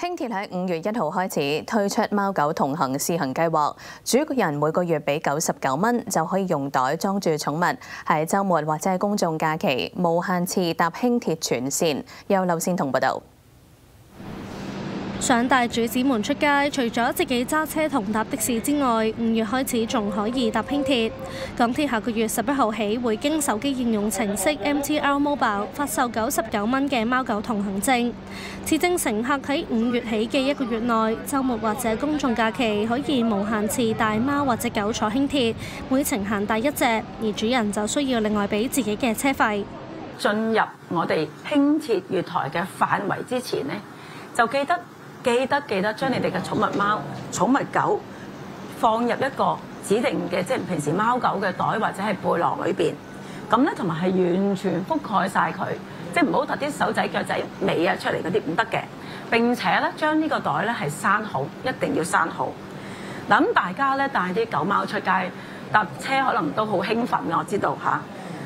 輕鐵喺5月1號開始推出貓狗同行試行計劃，主人每個月俾99蚊就可以用袋裝住寵物，喺週末或者係公眾假期無限次搭輕鐵全線。由劉善彤報導。想帶主子們出街，除咗自己揸車同搭的士之外，5月開始仲可以搭輕鐵。港鐵下個月11號起會經手機應用程式 MTR Mobile 發售99蚊嘅貓狗同行證。持證乘客喺5月起嘅1個月內，週末或者公眾假期可以無限次帶貓或者狗坐輕鐵，每程限帶1隻，而主人就需要另外俾自己嘅車費。進入我哋輕鐵月台嘅範圍之前呢，就記得將你哋嘅寵物貓、寵物狗放入一個指定嘅，即係平時貓狗嘅袋或者係背囊裏邊。咁咧，同埋係完全覆蓋晒佢，即係唔好突啲手仔腳仔尾啊出嚟嗰啲唔得嘅。並且咧，將呢個袋咧係閂好，一定要閂好。嗱，咁大家咧帶啲狗貓出街搭車，可能都好興奮嘅，我知道嚇。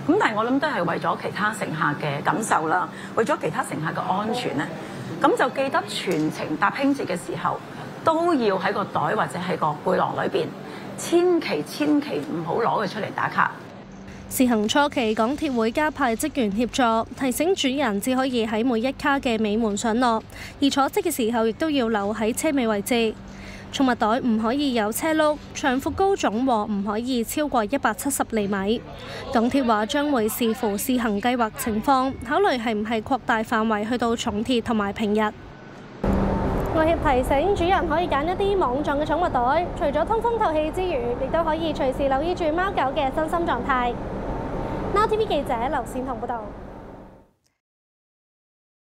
咁但係我諗都係為咗其他乘客嘅感受啦，為咗其他乘客嘅安全咧。咁就記得全程搭輕鐵嘅時候，都要喺個袋或者喺個背囊裏邊，千祈唔好攞佢出嚟打卡。試行初期，港鐵會加派職員協助，提醒主人只可以喺每一卡嘅尾門上落，而坐車嘅時候亦都要留喺車尾位置。寵物袋唔可以有車轆，長闊高總和唔可以超過170厘米。港鐵話將會視乎試行計劃情況，考慮係唔係擴大範圍去到重鐵同埋平日。外協提醒主人可以揀一啲網狀嘅寵物袋，除咗通風透氣之餘，亦都可以隨時留意住貓狗嘅身心狀態。Now TV 記者劉善彤報道。